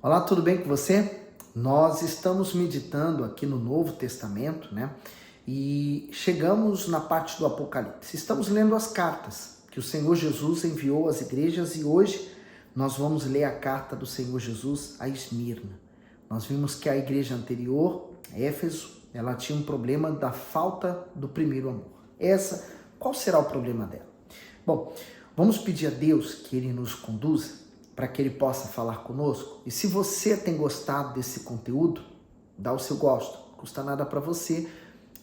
Olá, tudo bem com você? Nós estamos meditando aqui no Novo Testamento, né? E chegamos na parte do Apocalipse. Estamos lendo as cartas que o Senhor Jesus enviou às igrejas e hoje nós vamos ler a carta do Senhor Jesus a Esmirna. Nós vimos que a igreja anterior, Éfeso, ela tinha um problema da falta do primeiro amor. Qual será o problema dela? Bom, vamos pedir a Deus que Ele nos conduza para que Ele possa falar conosco. E se você tem gostado desse conteúdo, dá o seu gosto, não custa nada para você,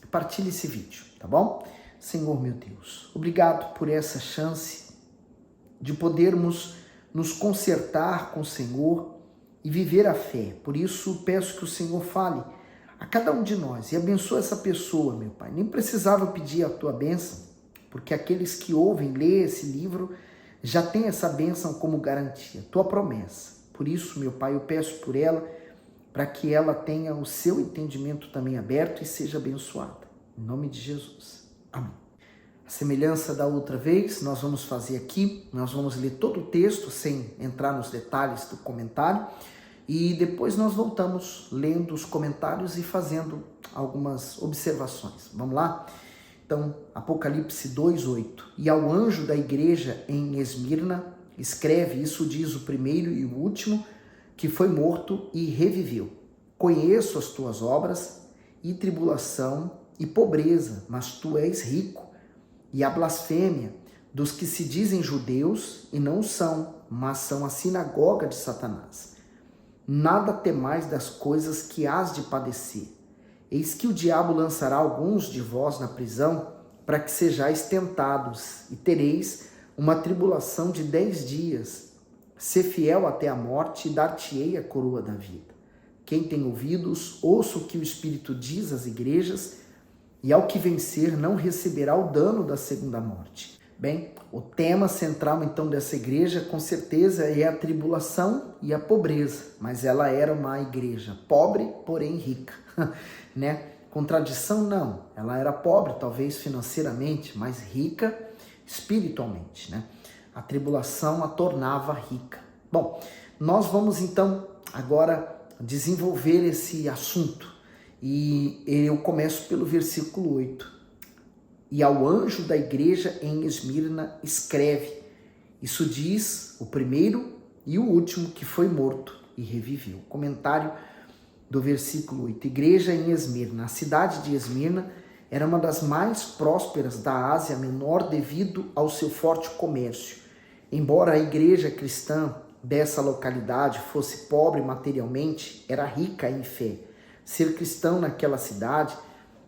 partilhe esse vídeo, tá bom? Senhor meu Deus, obrigado por essa chance de podermos nos consertar com o Senhor e viver a fé. Por isso peço que o Senhor fale a cada um de nós e abençoe essa pessoa, meu Pai. Nem precisava pedir a tua bênção, porque aqueles que ouvem, lê esse livro, já tem essa bênção como garantia, tua promessa. Por isso, meu Pai, eu peço por ela, para que ela tenha o seu entendimento também aberto e seja abençoada. Em nome de Jesus. Amém. A semelhança da outra vez, nós vamos fazer aqui, nós vamos ler todo o texto, sem entrar nos detalhes do comentário, e depois nós voltamos lendo os comentários e fazendo algumas observações. Vamos lá? Então, Apocalipse 2:8. E ao anjo da igreja em Esmirna, escreve, isso diz o primeiro e o último, que foi morto e reviveu. Conheço as tuas obras e tribulação e pobreza, mas tu és rico. E a blasfêmia dos que se dizem judeus e não são, mas são a sinagoga de Satanás. Nada temais das coisas que hás de padecer. Eis que o diabo lançará alguns de vós na prisão, para que sejais tentados, e tereis uma tribulação de 10 dias. Sê fiel até a morte, e dar-te-ei a coroa da vida. Quem tem ouvidos, ouça o que o Espírito diz às igrejas, e ao que vencer não receberá o dano da segunda morte. Bem, o tema central então dessa igreja, com certeza, é a tribulação e a pobreza, mas ela era uma igreja pobre, porém rica, né? Contradição não, ela era pobre talvez financeiramente, mas rica espiritualmente, né? A tribulação a tornava rica. Bom, nós vamos então agora desenvolver esse assunto e eu começo pelo versículo 8. E ao anjo da igreja em Esmirna escreve, isso diz o primeiro e o último que foi morto e reviveu. Comentário do versículo 8. Igreja em Esmirna. A cidade de Esmirna era uma das mais prósperas da Ásia Menor devido ao seu forte comércio. Embora a igreja cristã dessa localidade fosse pobre materialmente, era rica em fé. Ser cristão naquela cidade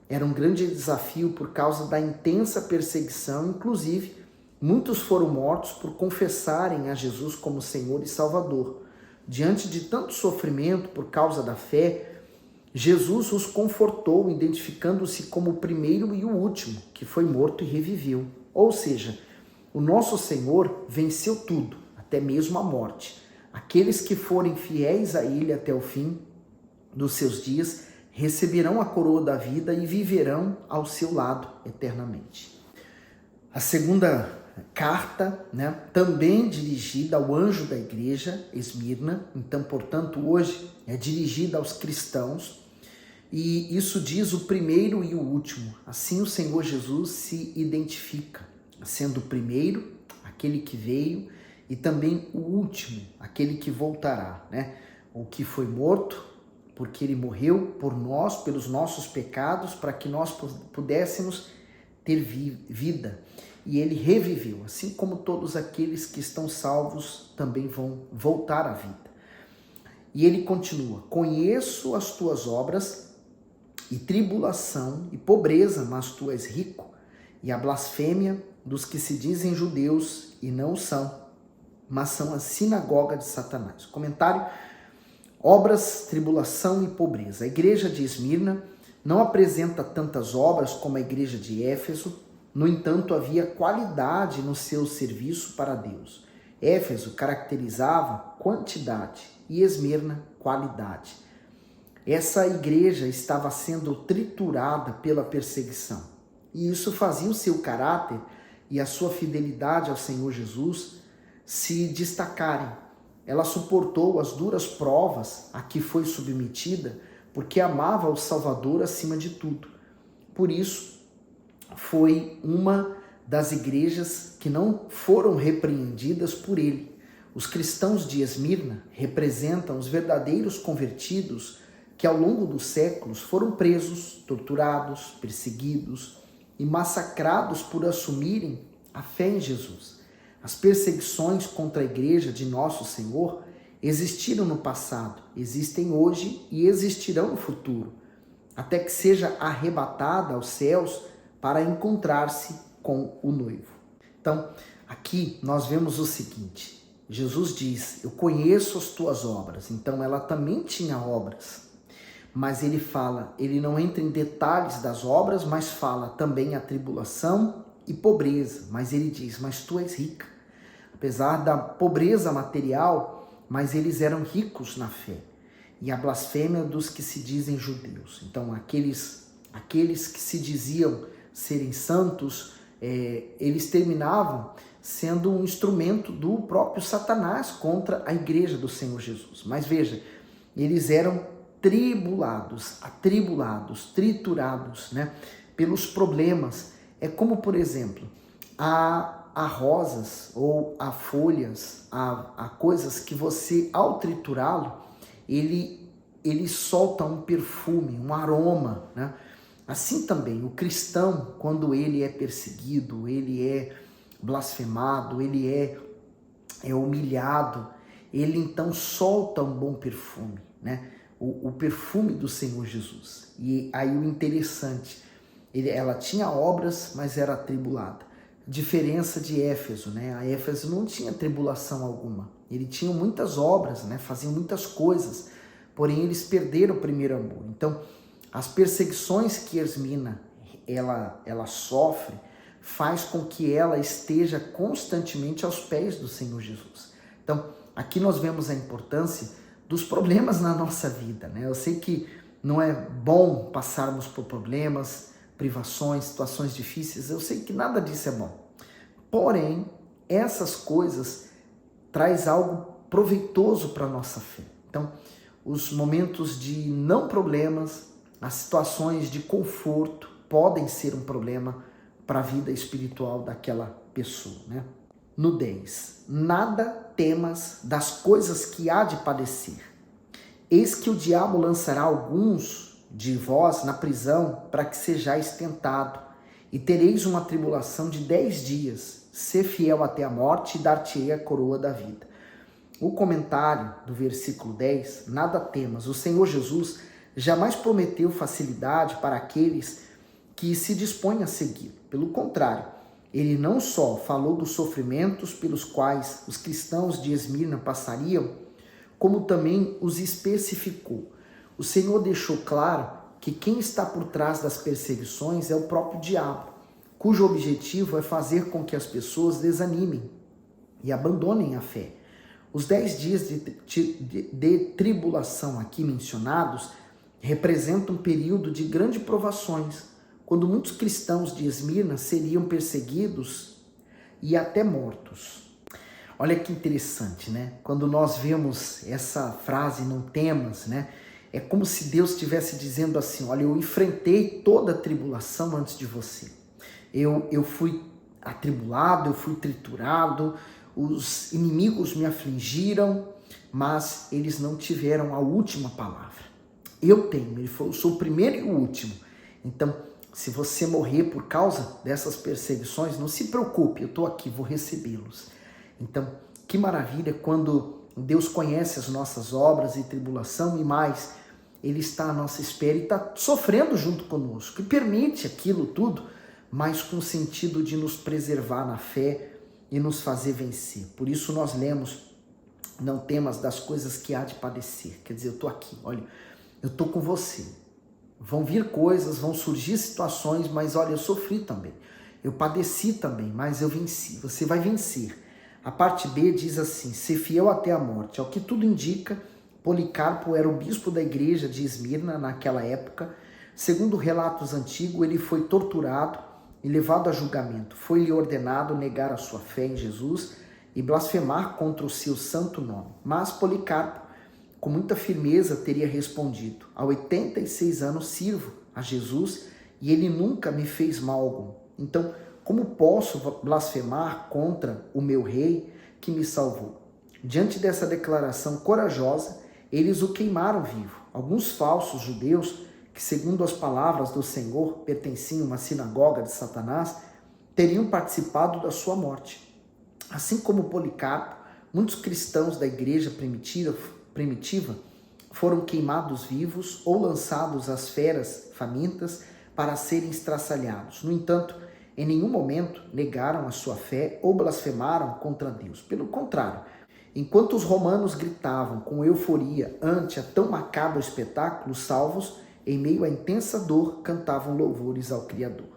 era um grande desafio por causa da intensa perseguição, inclusive muitos foram mortos por confessarem a Jesus como Senhor e Salvador. Diante de tanto sofrimento por causa da fé, Jesus os confortou, identificando-se como o primeiro e o último, que foi morto e reviveu. Ou seja, o nosso Senhor venceu tudo, até mesmo a morte. Aqueles que forem fiéis a Ele até o fim dos seus dias receberão a coroa da vida e viverão ao seu lado eternamente. A segunda carta, né, também dirigida ao anjo da igreja, Esmirna, então, portanto, hoje é dirigida aos cristãos, e isso diz o primeiro e o último. Assim o Senhor Jesus se identifica, sendo o primeiro, aquele que veio, e também o último, aquele que voltará, né? O que foi morto, porque ele morreu por nós, pelos nossos pecados, para que nós pudéssemos ter vida. E ele reviveu, assim como todos aqueles que estão salvos também vão voltar à vida. E ele continua, conheço as tuas obras e tribulação e pobreza, mas tu és rico, e a blasfêmia dos que se dizem judeus e não são, mas são a sinagoga de Satanás. Comentário: obras, tribulação e pobreza. A igreja de Esmirna não apresenta tantas obras como a igreja de Éfeso, no entanto, havia qualidade no seu serviço para Deus. Éfeso caracterizava quantidade e Esmirna qualidade. Essa igreja estava sendo triturada pela perseguição, e isso fazia o seu caráter e a sua fidelidade ao Senhor Jesus se destacarem. ela suportou as duras provas a que foi submetida porque amava o Salvador acima de tudo. Por isso, foi uma das igrejas que não foram repreendidas por ele. Os cristãos de Esmirna representam os verdadeiros convertidos que ao longo dos séculos foram presos, torturados, perseguidos e massacrados por assumirem a fé em Jesus. As perseguições contra a igreja de Nosso Senhor existiram no passado, existem hoje e existirão no futuro, até que seja arrebatada aos céus para encontrar-se com o noivo. Então, aqui nós vemos o seguinte: Jesus diz, eu conheço as tuas obras. Então ela também tinha obras, mas ele fala, ele não entra em detalhes das obras, mas fala também a tribulação e pobreza. Mas ele diz, mas tu és rica. Apesar da pobreza material, mas eles eram ricos na fé. E a blasfêmia dos que se dizem judeus. Então aqueles que se diziam serem santos, eles terminavam sendo um instrumento do próprio Satanás contra a igreja do Senhor Jesus. Mas veja, eles eram tribulados, atribulados, triturados, né, pelos problemas. É como, por exemplo, há rosas ou há folhas, há coisas que você, ao triturá-lo, ele solta um perfume, um aroma, né? Assim também, o cristão, quando ele é perseguido, ele é blasfemado, ele é humilhado, ele então solta um bom perfume, né? O perfume do Senhor Jesus. E aí o interessante, ela tinha obras, mas era atribulada. Diferença de Éfeso, né? A Éfeso não tinha tribulação alguma. Ele tinha muitas obras, né? Faziam muitas coisas, porém eles perderam o primeiro amor. Então, as perseguições que Esmirna ela sofre faz com que ela esteja constantemente aos pés do Senhor Jesus. Então, aqui nós vemos a importância dos problemas na nossa vida, né? Eu sei que não é bom passarmos por problemas, privações, situações difíceis, eu sei que nada disso é bom. Porém, essas coisas traz algo proveitoso para a nossa fé. Então, os momentos de não problemas, as situações de conforto podem ser um problema para a vida espiritual daquela pessoa, né? No 10, nada temas das coisas que há de padecer. Eis que o diabo lançará alguns de vós na prisão para que sejais tentado, e tereis uma tribulação de 10 dias. Sê fiel até a morte e dar-te-ei a coroa da vida. O comentário do versículo 10, nada temas. O Senhor Jesus jamais prometeu facilidade para aqueles que se dispõem a seguir. Pelo contrário, ele não só falou dos sofrimentos pelos quais os cristãos de Esmirna passariam, como também os especificou. O Senhor deixou claro que quem está por trás das perseguições é o próprio diabo, cujo objetivo é fazer com que as pessoas desanimem e abandonem a fé. Os 10 dias de tribulação aqui mencionados representam um período de grandes provações, quando muitos cristãos de Esmirna seriam perseguidos e até mortos. Olha que interessante, né? Quando nós vemos essa frase, não temas, né? É como se Deus estivesse dizendo assim, olha, eu enfrentei toda a tribulação antes de você. Eu fui atribulado, eu fui triturado, os inimigos me afligiram, mas eles não tiveram a última palavra. Eu tenho, ele falou, eu sou o primeiro e o último. Então, se você morrer por causa dessas perseguições, não se preocupe, eu estou aqui, vou recebê-los. Então, que maravilha quando Deus conhece as nossas obras e tribulação e mais, Ele está à nossa espera e está sofrendo junto conosco e permite aquilo tudo, mas com o sentido de nos preservar na fé e nos fazer vencer. Por isso nós lemos, não temas das coisas que há de padecer. Quer dizer, eu estou aqui, olha, eu estou com você. Vão vir coisas, vão surgir situações, mas olha, eu sofri também. Eu padeci também, mas eu venci. Você vai vencer. A parte B diz assim, ser fiel até a morte. Ao que tudo indica, Policarpo era o bispo da igreja de Esmirna naquela época. Segundo relatos antigos, ele foi torturado e levado a julgamento. Foi-lhe ordenado negar a sua fé em Jesus e blasfemar contra o seu santo nome. Mas Policarpo, com muita firmeza, teria respondido: há 86 anos sirvo a Jesus e ele nunca me fez mal algum. Então, como posso blasfemar contra o meu rei que me salvou? Diante dessa declaração corajosa, eles o queimaram vivo. Alguns falsos judeus, que segundo as palavras do Senhor pertenciam a uma sinagoga de Satanás, teriam participado da sua morte. Assim como Policarpo, muitos cristãos da igreja primitiva foram queimados vivos ou lançados às feras famintas para serem estraçalhados. No entanto, em nenhum momento negaram a sua fé ou blasfemaram contra Deus. Pelo contrário, enquanto os romanos gritavam com euforia ante a tão macabro espetáculo, os salvos, em meio à intensa dor, cantavam louvores ao Criador.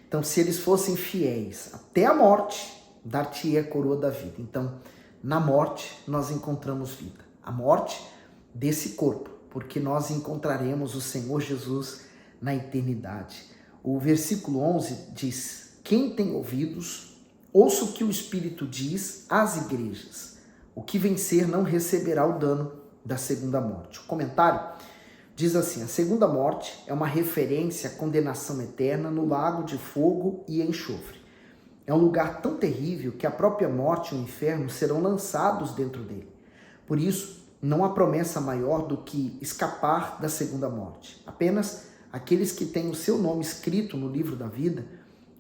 Então, se eles fossem fiéis até a morte, dar-te-ia a coroa da vida. Então, na morte, nós encontramos vida. A morte desse corpo, porque nós encontraremos o Senhor Jesus na eternidade. O versículo 11 diz: quem tem ouvidos, ouça o que o Espírito diz às igrejas. O que vencer não receberá o dano da segunda morte. O comentário diz assim: a segunda morte é uma referência à condenação eterna no lago de fogo e enxofre. É um lugar tão terrível que a própria morte e o inferno serão lançados dentro dele. Por isso, não há promessa maior do que escapar da segunda morte. Apenas aqueles que têm o seu nome escrito no livro da vida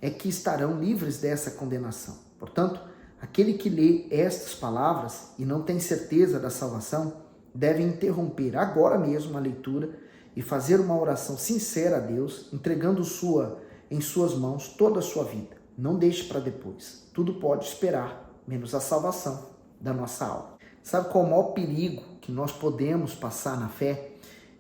é que estarão livres dessa condenação. Portanto, aquele que lê estas palavras e não tem certeza da salvação deve interromper agora mesmo a leitura e fazer uma oração sincera a Deus, entregando em suas mãos toda a sua vida. Não deixe para depois. Tudo pode esperar, menos a salvação da nossa alma. Sabe qual é o maior perigo que nós podemos passar na fé?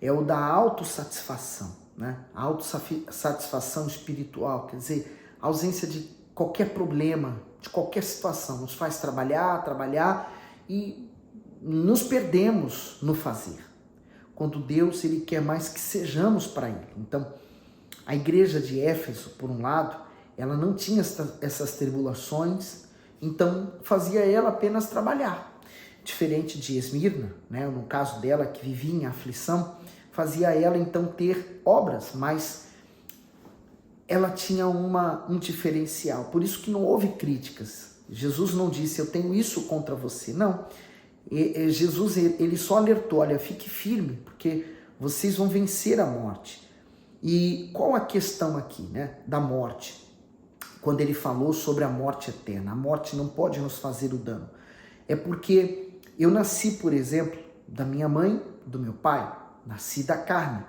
É o da autossatisfação, né? A autossatisfação espiritual, quer dizer, a ausência de qualquer problema, de qualquer situação. Nos faz trabalhar e nos perdemos no fazer. Quando Deus, Ele quer mais que sejamos para Ele. Então, a igreja de Éfeso, por um lado, ela não tinha essas tribulações, então fazia ela apenas trabalhar. Diferente de Esmirna, né, no caso dela que vivia em aflição, fazia ela então ter obras, mas ela tinha um diferencial. Por isso que não houve críticas. Jesus não disse: eu tenho isso contra você. Não. Jesus, ele só alertou: olha, fique firme, porque vocês vão vencer a morte. E qual a questão aqui, né, da morte? Quando ele falou sobre a morte eterna, a morte não pode nos fazer o dano. É porque eu nasci, por exemplo, da minha mãe, do meu pai, nasci da carne.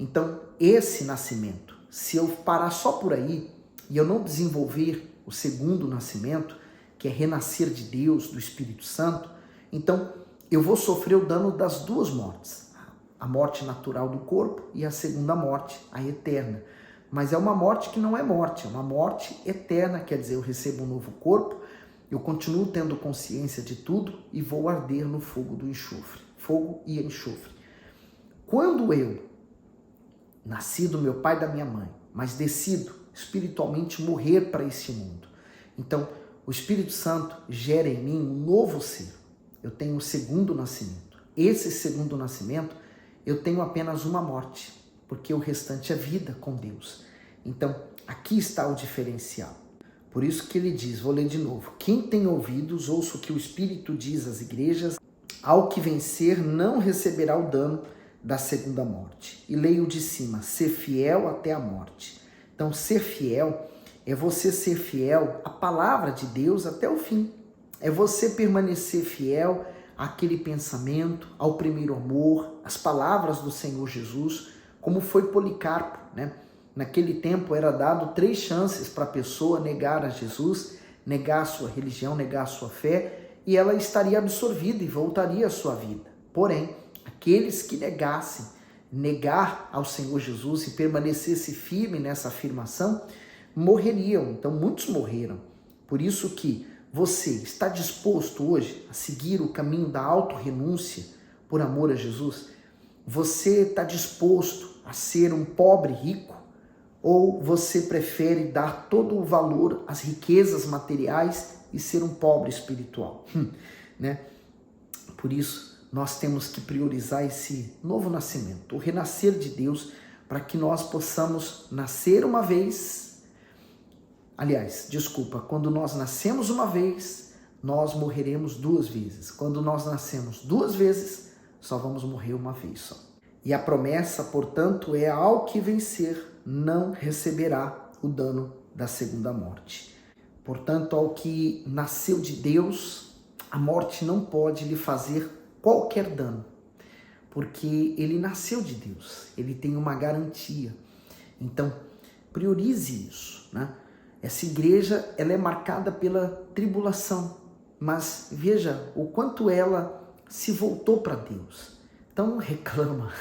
Então, esse nascimento, se eu parar só por aí e eu não desenvolver o segundo nascimento, que é renascer de Deus, do Espírito Santo, então eu vou sofrer o dano das duas mortes. A morte natural do corpo e a segunda morte, a eterna. Mas é uma morte que não é morte, é uma morte eterna, quer dizer, eu recebo um novo corpo, eu continuo tendo consciência de tudo e vou arder no fogo do enxofre. Fogo e enxofre. Quando eu nasci do meu pai e da minha mãe, mas decido espiritualmente morrer para esse mundo, então o Espírito Santo gera em mim um novo ser. Eu tenho um segundo nascimento. Esse segundo nascimento, eu tenho apenas uma morte, porque o restante é vida com Deus. Então, aqui está o diferencial. Por isso que ele diz, vou ler de novo: quem tem ouvidos, ouça o que o Espírito diz às igrejas, ao que vencer não receberá o dano da segunda morte. E leio de cima: ser fiel até a morte. Então, ser fiel é você ser fiel à palavra de Deus até o fim. É você permanecer fiel àquele pensamento, ao primeiro amor, às palavras do Senhor Jesus, como foi Policarpo, né? Naquele tempo era dado 3 chances para a pessoa negar a Jesus, negar a sua religião, negar a sua fé, e ela estaria absorvida e voltaria à sua vida. Porém, aqueles que negar ao Senhor Jesus e permanecesse firme nessa afirmação, morreriam. Então muitos morreram. Por isso que você está disposto hoje a seguir o caminho da autorrenúncia por amor a Jesus? Você está disposto a ser um pobre rico? Ou você prefere dar todo o valor às riquezas materiais e ser um pobre espiritual, né? Por isso, nós temos que priorizar esse novo nascimento, o renascer de Deus, para que nós possamos nascer uma vez. Aliás, desculpa, quando nós nascemos uma vez, nós morreremos 2 vezes. Quando nós nascemos 2 vezes, só vamos morrer uma vez só. E a promessa, portanto, é: ao que vencer, não receberá o dano da segunda morte. Portanto, ao que nasceu de Deus, a morte não pode lhe fazer qualquer dano, porque ele nasceu de Deus, ele tem uma garantia. Então, priorize isso, né? Essa igreja, ela é marcada pela tribulação, mas veja o quanto ela se voltou para Deus. Então não reclama,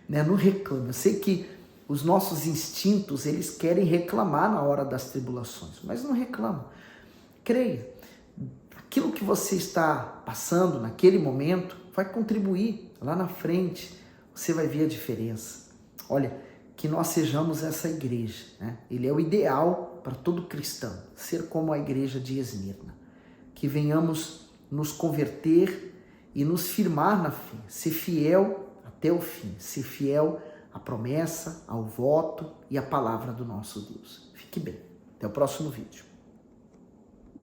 né? Não reclama. Eu sei que os nossos instintos, eles querem reclamar na hora das tribulações, mas não reclama. Creia, aquilo que você está passando naquele momento vai contribuir lá na frente, você vai ver a diferença. Olha, que nós sejamos essa igreja, né? Ele é o ideal para todo cristão, ser como a igreja de Esmirna. Que venhamos nos converter e nos firmar na fé, ser fiel até o fim, ser fiel à promessa, ao voto e à palavra do nosso Deus. Fique bem. Até o próximo vídeo.